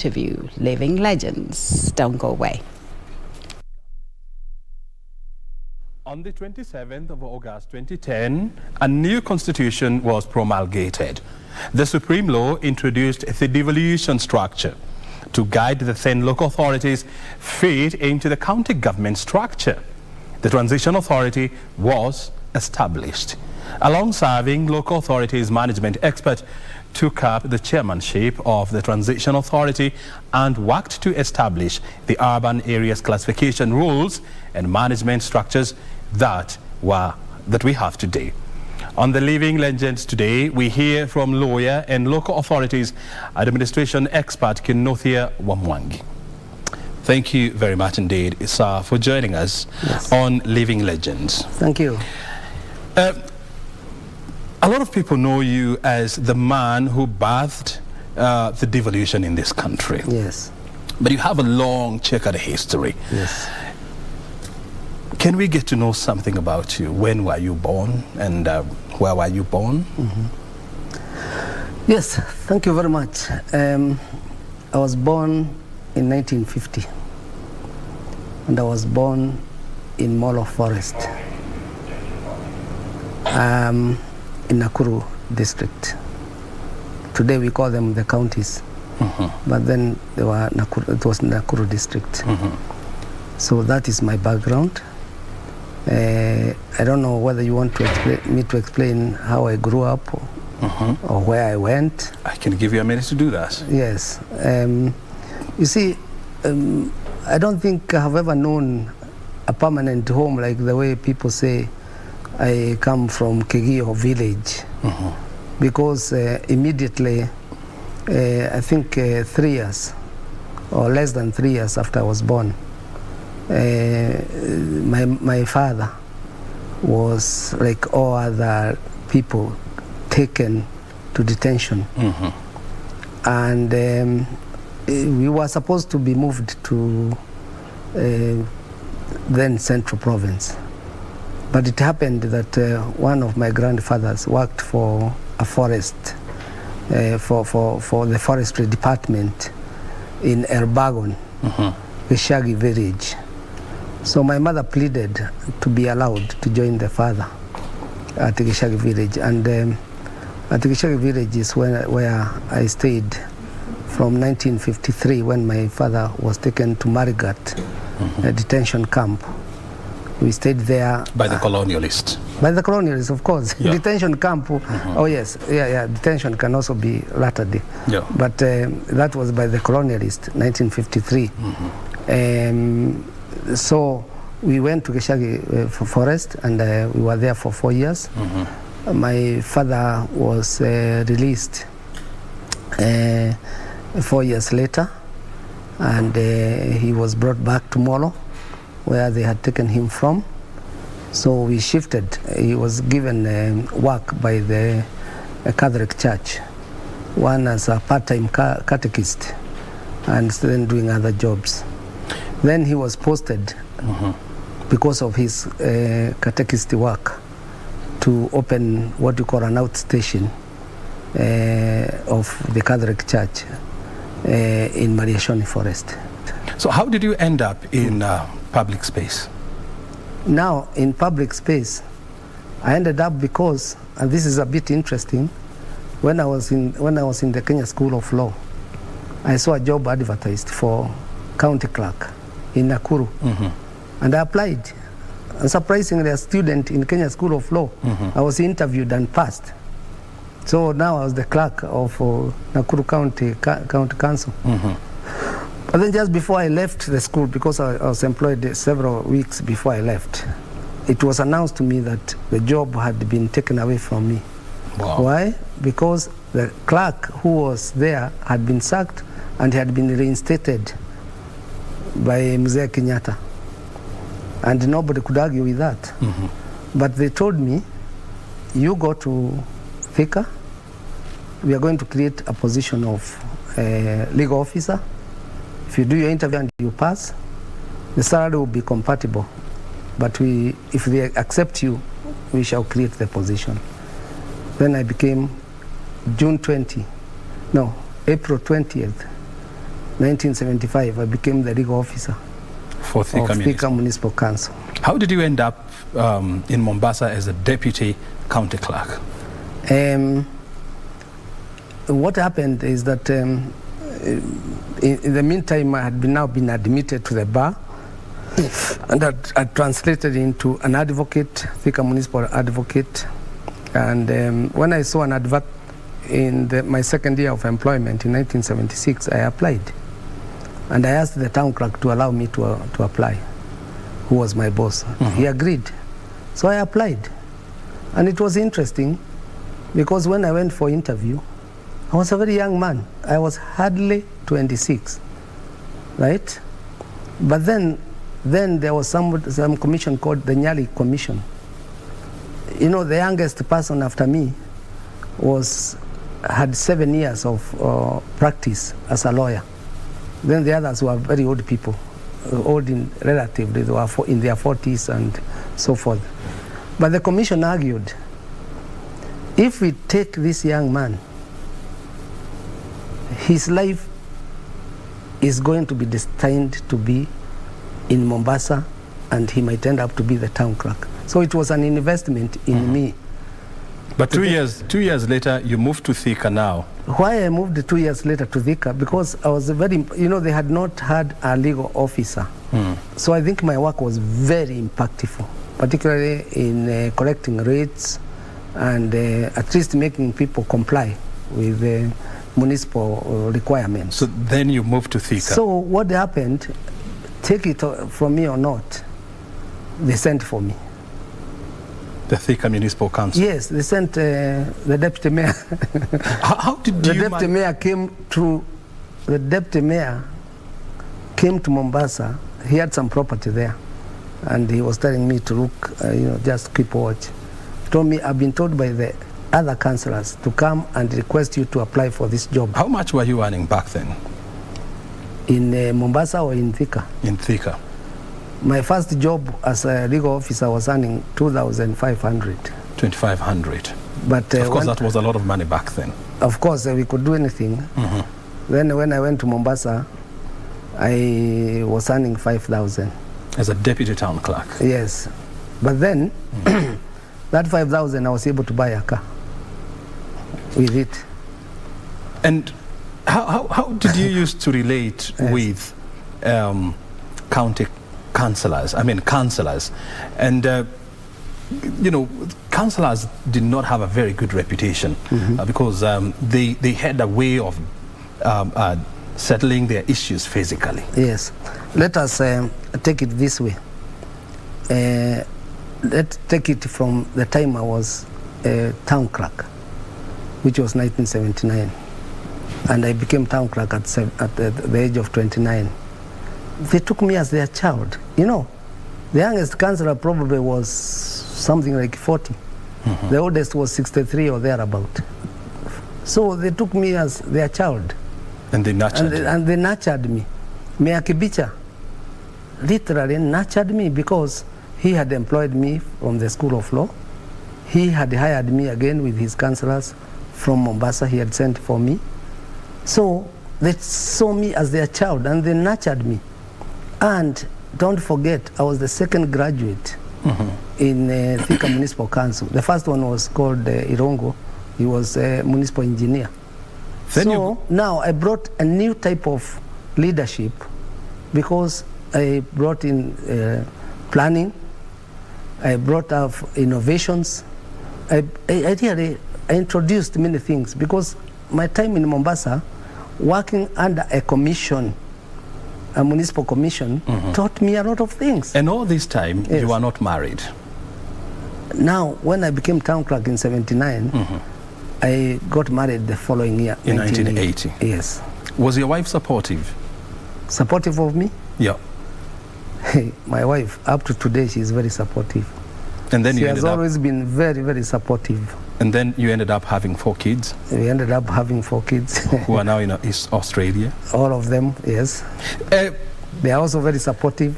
interview living legends. Don't go away. On the 27th of August 2010, a new constitution was promulgated. The Supreme Law introduced the devolution structure to guide the then local authorities' feed into the county government structure. The Transitional Authority was established. A long-serving local authorities management expert took up the chairmanship of the Transitional Authority and worked to establish the urban areas classification rules and management structures that we have today. On the Living Legends today, we hear from lawyer and local authorities administration expert Kinuthia Mwangi. Thank you very much indeed, sir, for joining us on Living Legends. Thank you. A lot of people know you as the man who birthed the devolution in this country. Yes. But you have a long checkered history. Yes. Can we get to know something about you? When were you born and where were you born? Yes, thank you very much. I was born in 1950 and I was born in Molo Forest in Nakuru district. Today we call them the counties, but then they were it was Nakuru district. So that is my background. I don't know whether you want me to explain how I grew up or where I went. I can give you a minute to do that. Yes. You see, I don't think I have ever known a permanent home like the way people say I come from Kegio village. Because immediately, I think 3 years or less than 3 years after I was born, my father was, like all other people, taken to detention. And we were supposed to be moved to then Central Province. But it happened that one of my grandfathers worked for a forest, for the forestry department in Elbagon, Gishagi village. So my mother pleaded to be allowed to join the father at Gishagi village. And at Gishagi village is where I stayed from 1953 when my father was taken to Marigat, a detention camp. We stayed there. By the colonialists? By the colonialists, of course. Yeah. Detention camp, oh yes, yeah, detention can also be Latter-day. Yeah. But that was by the colonialists, 1953. So we went to Gishagi forest and we were there for 4 years. My father was released 4 years later, and he was brought back to Molo, where they had taken him from. So we shifted. He was given work by the Catholic Church, one as a part-time catechist, and then doing other jobs. Then he was posted because of his catechist work to open what you call an outstation of the Catholic Church in Mariashoni Forest. So how did you end up in public space? Now, in public space, I ended up because, and this is a bit interesting, when I was in the Kenya School of Law, I saw a job advertised for county clerk in Nakuru, and I applied. And surprisingly, a student in Kenya School of Law, I was interviewed and passed. So now I was the clerk of Nakuru County Council. But then just before I left the school, because I was employed several weeks before I left, it was announced to me that the job had been taken away from me. Wow. Why? Because the clerk who was there had been sacked and had been reinstated by Mzee Kenyatta. And nobody could argue with that. But they told me, you go to Thika, we are going to create a position of legal officer. If you do your interview and you pass, the salary will be compatible. But if they accept you, we shall create the position. Then I became April 20th, 1975, I became the legal officer for Thika Municipal Council. How did you end up in Mombasa as a deputy county clerk? What happened is that in the meantime, I had now been admitted to the bar, and I translated into an advocate, Thika Municipal Advocate. And when I saw an advert in my second year of employment in 1976, I applied. And I asked the town clerk to allow me to apply, who was my boss. He agreed. So I applied. And it was interesting because when I went for interview, I was a very young man. I was hardly 26, right? But then there was some commission called the Nyali Commission. You know, the youngest person after me had 7 years of practice as a lawyer. Then the others were very old people, old relatively, they were in their 40s and so forth. But the commission argued, if we take this young man, his life is going to be destined to be in Mombasa, and he might end up to be the town clerk. So it was an investment in me. But 2 years later, you moved to Thika now. Why I moved 2 years later to Thika? Because I was they had not had a legal officer. So I think my work was very impactful, particularly in collecting rates and at least making people comply with the municipal requirements. So then you moved to Thika. So what happened, take it from me or not, they sent for me. The Thika Municipal Council? Yes, they sent the deputy mayor. How did the deputy mayor came to Mombasa. He had some property there, and he was telling me to look, just keep watch. He told me, I've been told by the other councillors to come and request you to apply for this job. How much were you earning back then? In Mombasa or in Thika? In Thika. My first job as a legal officer was earning 2,500. 2,500. But of course, that was a lot of money back then. Of course, we could do anything. Then when I went to Mombasa, I was earning 5,000. As a deputy town clerk? Yes. But then, that 5,000, I was able to buy a car with it. And how did you used to relate with county councillors? And councillors did not have a very good reputation because they had a way of settling their issues physically. Yes. Let us take it this way. Let's take it from the time I was a town clerk, which was 1979. And I became town clerk at the age of 29. They took me as their child. The youngest councillor probably was something like 40. The oldest was 63 or thereabout. So they took me as their child. And they nurtured you. And they nurtured me. Mayor Kibicha literally nurtured me because he had employed me from the School of Law. He had hired me again with his councillors from Mombasa. He had sent for me. So they saw me as their child and they nurtured me. And don't forget, I was the second graduate in Thika Municipal Council. The first one was called Irongo. He was a municipal engineer. So now I brought a new type of leadership because I brought in planning, I brought up innovations. I introduced many things because my time in Mombasa, working under a commission, a municipal commission, taught me a lot of things. And all this time, you were not married? Now, when I became town clerk in 79, I got married the following year. In 1980? Yes. Was your wife supportive? Supportive of me? Yeah. Hey, my wife, up to today, she's very supportive. And then she has always been very, very supportive. And then you ended up having 4 kids? We ended up having 4 kids. Who are now in East Australia? All of them, yes. They are also very supportive.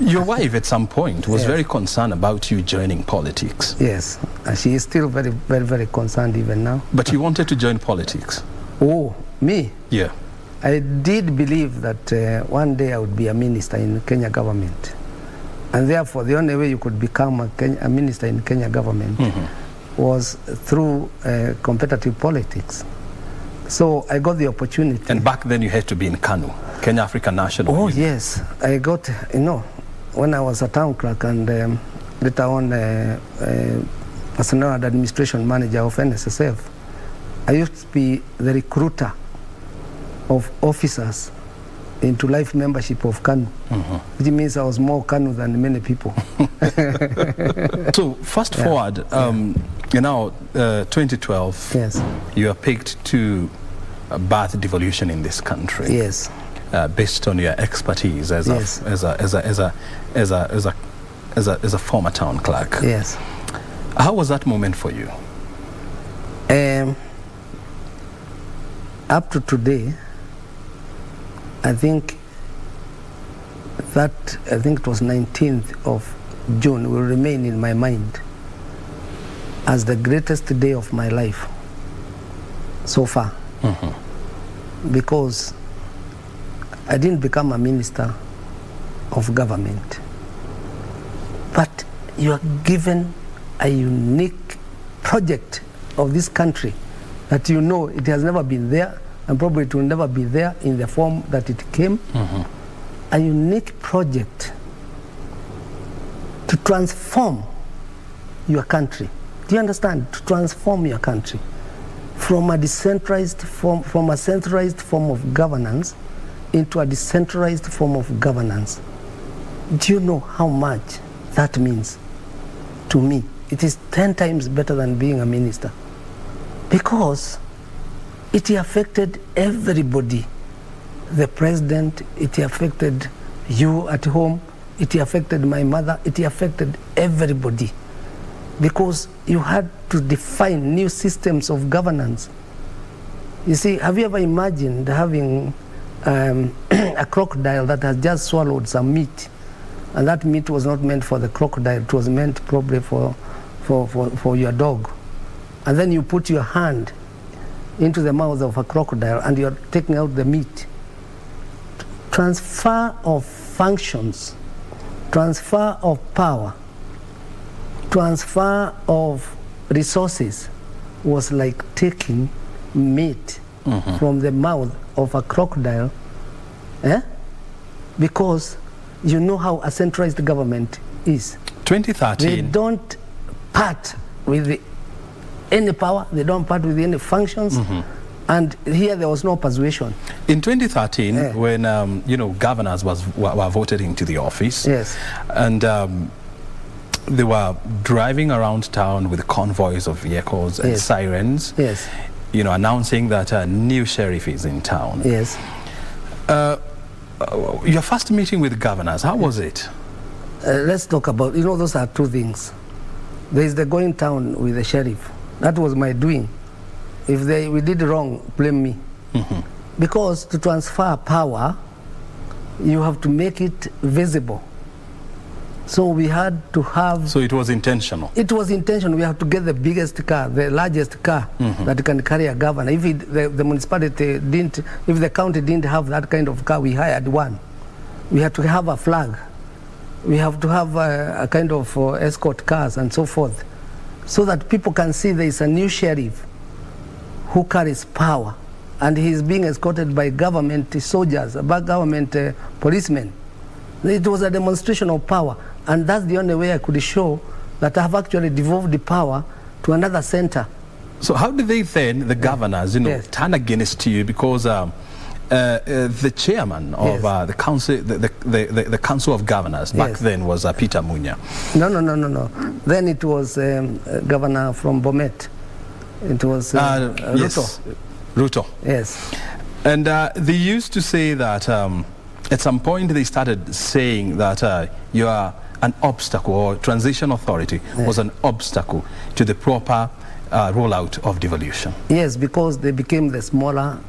Your wife at some point was very concerned about you joining politics. Yes, and she is still very, very, very concerned even now. But you wanted to join politics? Oh, me? Yeah. I did believe that one day I would be a minister in Kenya government. And therefore, the only way you could become a minister in Kenya government was through competitive politics. So I got the opportunity. And back then you had to be in KANU, Kenya African National Oh, Union. yes. I got, when I was a town clerk and later on personnel and administration manager of NSSF, I used to be the recruiter of officers into life membership of KANU, which means I was more KANU than many people. So fast forward, 2012, yes, you are picked to birth devolution in this country. Yes. Based on your expertise as a former town clerk. Yes. How was that moment for you? Up to today, I think it was 19th of June will remain in my mind as the greatest day of my life so far. Because I didn't become a minister of government, but you are given a unique project of this country that it has never been there, and probably it will never be there in the form that it came. A unique project to transform your country. Do you understand? To transform your country from a decentralized form, from a centralized form of governance into a decentralized form of governance. Do you know how much that means to me? It is 10 times better than being a minister, because it affected everybody. The president, it affected you at home, it affected my mother, it affected everybody, because you had to define new systems of governance. You see, have you ever imagined having a crocodile that has just swallowed some meat, and that meat was not meant for the crocodile, it was meant probably for your dog, and then you put your hand into the mouth of a crocodile and you're taking out the meat. Transfer of functions, transfer of power, transfer of resources was like taking meat from the mouth of a crocodile, because you know how a centralized government is. 2013. They don't part with any power, they don't part with any functions, and here there was no persuasion. In 2013, when governors were voted into the office, and they were driving around town with convoys of vehicles and sirens, announcing that new sheriff is in town. Your first meeting with governors, how was it? Let's talk about, those are two things. There is the going town with the sheriff. That was my doing. If we did wrong, blame me. Because to transfer power, you have to make it visible. So we had to have... So it was intentional? It was intentional. We have to get the biggest car, the largest car that can carry a governor. If the municipality didn't, if the county didn't have that kind of car, we hired one. We had to have a flag. We have to have a kind of escort cars and so forth, so that people can see there is a new sheriff who carries power, and he is being escorted by government soldiers, by government policemen. It was a demonstration of power, and that's the only way I could show that I have actually devolved the power to another center. So how did they then, the governors, turn against you? Because the chairman of the council, the council of governors back then was Peter Munya. No. Then it was governor from Bomet. It was Ruto. Yes. And they used to say that at some point they started saying that you are an obstacle, or transition authority was an obstacle to the proper rollout of devolution. Yes, because they became the smaller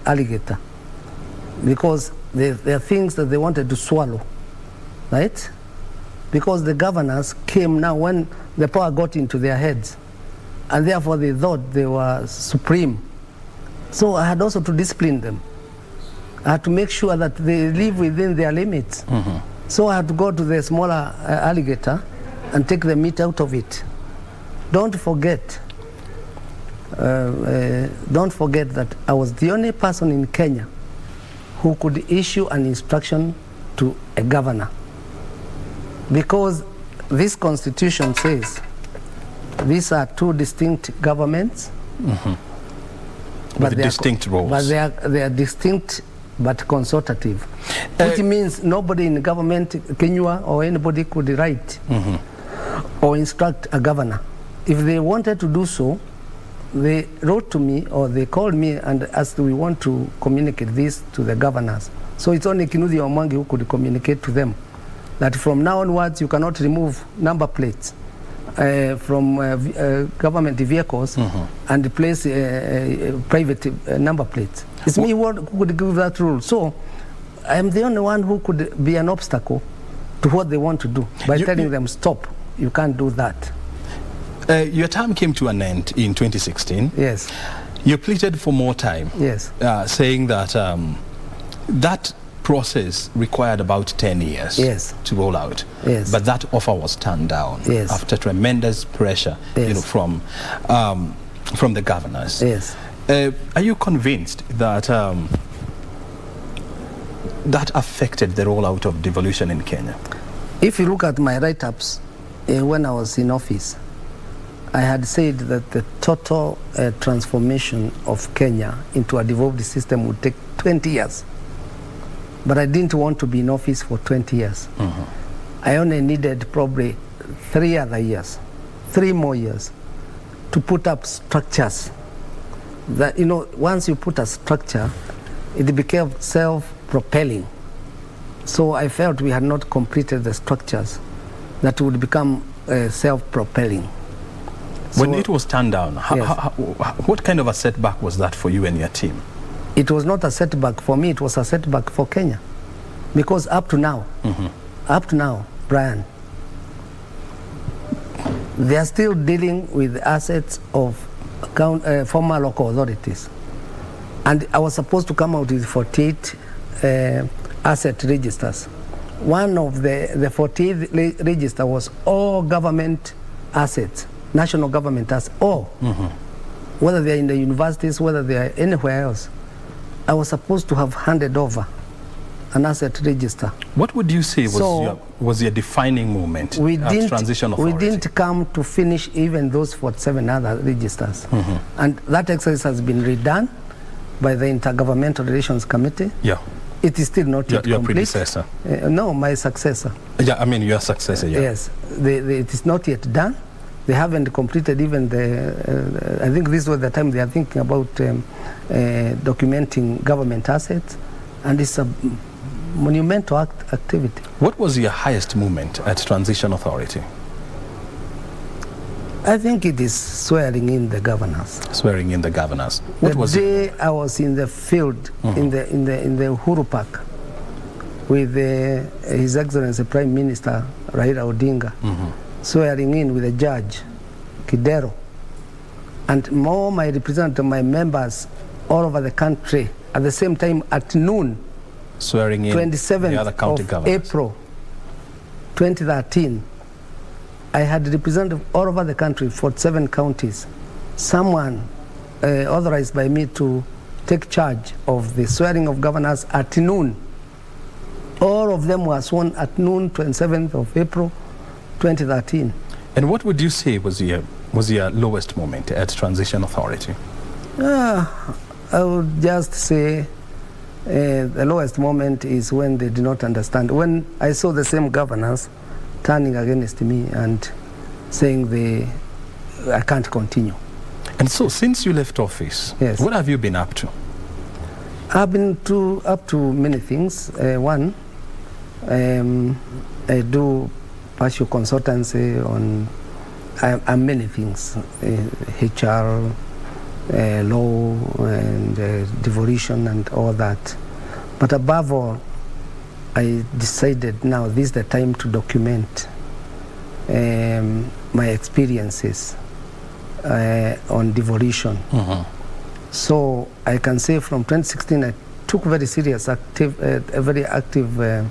alligator. Because there are things that they wanted to swallow, right? Because the governors came now when the power got into their heads, and therefore they thought they were supreme. So I had also to discipline them. I had to make sure that they live within their limits. So I had to go to the smaller alligator and take the meat out of it. Don't forget that I was the only person in Kenya who could issue an instruction to a governor, because this constitution says these are two distinct governments, with distinct roles. But they are distinct but consultative, which means nobody in government, Kinuthia or anybody, could write or instruct a governor. If they wanted to do so, they wrote to me or they called me and asked, we want to communicate this to the governors. So it's only Kinuthia or Mwangi who could communicate to them that from now onwards you cannot remove number plates from government vehicles and place private number plates. It's me who could give that rule. So I'm the only one who could be an obstacle to what they want to do by telling them, stop, you can't do that. Your term came to an end in 2016. Yes. You pleaded for more time. Yes. Saying that that process required about 10 years to roll out. Yes. But that offer was turned down after tremendous pressure from the governors. Yes. Are you convinced that that affected the rollout of devolution in Kenya? If you look at my write-ups when I was in office, I had said that the total transformation of Kenya into a devolved system would take 20 years. But I didn't want to be in office for 20 years. I only needed probably 3 more years to put up structures. That, you know, once you put a structure, it became self-propelling. So I felt we had not completed the structures that would become self-propelling. When it was turned down, what kind of a setback was that for you and your team? It was not a setback for me, it was a setback for Kenya. Because up to now, Brian, they are still dealing with assets of former local authorities. And I was supposed to come out with 48 asset registers. One of the 48 register was all government assets, national government assets, all. Whether they are in the universities, whether they are anywhere else. I was supposed to have handed over an asset register. What would you say was your defining moment at Transition Authority? We didn't come to finish even those 47 other registers. And that exercise has been redone by the Intergovernmental Relations Committee. Yeah. It is still not yet your complete. Predecessor? No, my successor. Yeah, I mean your successor, yeah. Yes, it is not yet done. They haven't completed even the, I think this was the time they are thinking about documenting government assets, and it's a monumental activity. What was your highest moment at Transition Authority? I think it is swearing in the governors. Swearing in the governors. What was the day I was in the field in the Uhuru Park with His Excellency Prime Minister Raila Odinga, swearing in with a judge, Kidero, and more my representative, my members all over the country at the same time at noon, swearing in 27th of April 2013. I had representatives all over the country, 47 counties. Someone authorized by me to take charge of the swearing of governors at noon. All of them were sworn at noon, 27th of April 2013. And what would you say was your lowest moment at Transition Authority? I would just say the lowest moment is when they did not understand. When I saw the same governors turning against me and saying I can't continue. And so since you left office, what have you been up to? I've been up to many things. One, I do partial consultancy on many things, HR, law, and devolution, and all that. But above all, I decided now this is the time to document my experiences on devolution. So I can say from 2016 I took very serious, a very active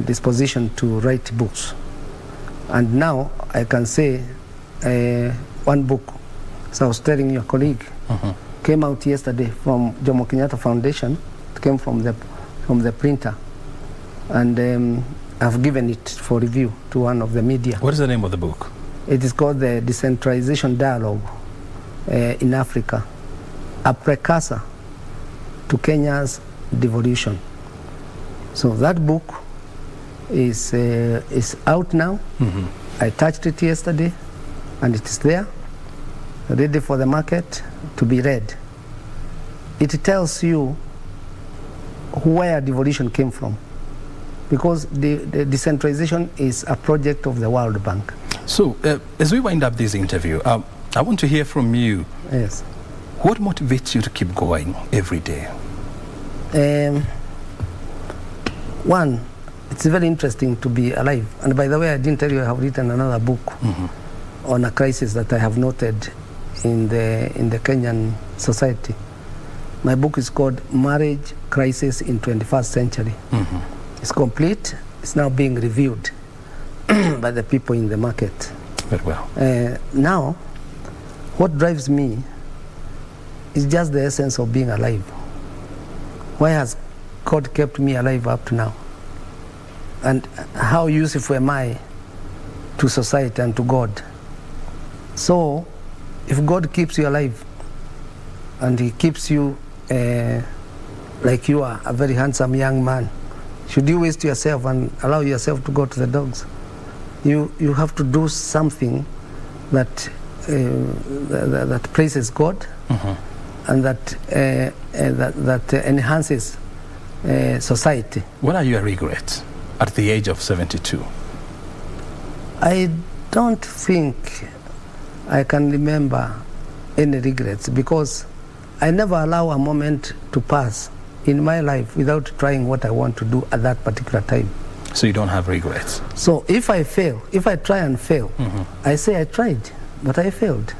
disposition to write books. And now I can say one book, so I was telling your colleague, came out yesterday from Jomo Kenyatta Foundation. It came from the printer. And I've given it for review to one of the media. What is the name of the book? It is called the Decentralization Dialogue in Africa, a precursor to Kenya's devolution. So that book is out now. I touched it yesterday, and it is there, ready for the market to be read. It tells you where devolution came from, because the decentralization is a project of the World Bank. So, as we wind up this interview, I want to hear from you. Yes. What motivates you to keep going every day? One, it's very interesting to be alive. And by the way, I didn't tell you I have written another book on a crisis that I have noted in the Kenyan society. My book is called Marriage Crisis in 21st Century. It's complete. It's now being reviewed by the people in the market. Very well. Now, what drives me is just the essence of being alive. Why has God kept me alive up to now? And how useful am I to society and to God? So, if God keeps you alive, and He keeps you like you are, a very handsome young man, should you waste yourself and allow yourself to go to the dogs? You have to do something that that praises God and that enhances society. What are your regrets at the age of 72? I don't think I can remember any regrets, because I never allow a moment to pass in my life without trying what I want to do at that particular time. So you don't have regrets? So if I fail, if I try and fail, I say I tried, but I failed.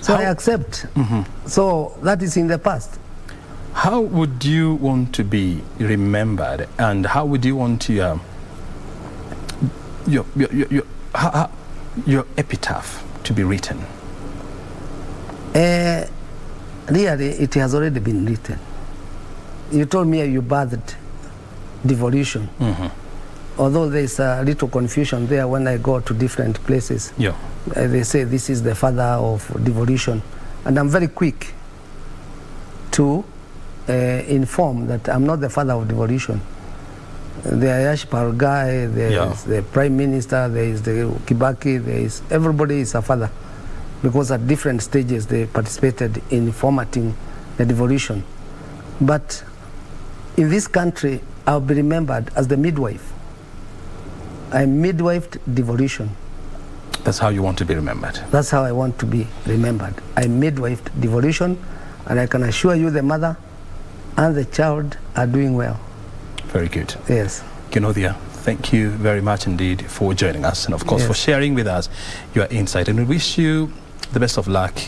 So I accept. So that is in the past. How would you want to be remembered, and how would you want to, your epitaph to be written? Really, it has already been written. You told me you birthed devolution. Although there's a little confusion there when I go to different places. Yeah. They say this is the father of devolution. And I'm very quick to inform that I'm not the father of devolution. There is Yash guy, there is the Prime Minister, there is the Kibaki, there is, everybody is a father, because at different stages they participated in formatting the devolution. But in this country, I'll be remembered as the midwife. I midwifed devolution. That's how you want to be remembered? That's how I want to be remembered. I midwifed devolution, and I can assure you the mother and the child are doing well. Very good. Yes. Kinuthia, thank you very much indeed for joining us, and of course for sharing with us your insight. And we wish you the best of luck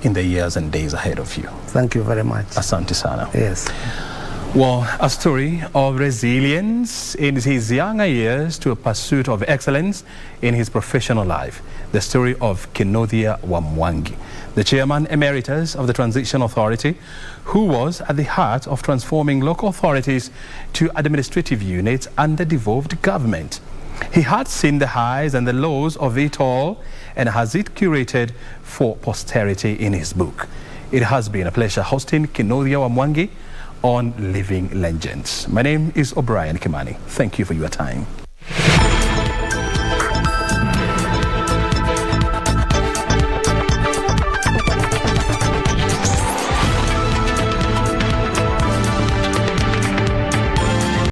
in the years and days ahead of you. Thank you very much. Asante sana. Yes. Well, a story of resilience in his younger years to a pursuit of excellence in his professional life. The story of Kinuthia Mwangi, the chairman emeritus of the Transitional Authority, who was at the heart of transforming local authorities to administrative units under devolved government. He had seen the highs and the lows of it all and has it curated for posterity in his book. It has been a pleasure hosting Kinuthia Mwangi on Living Legends. My name is O'Brien Kimani. Thank you for your time.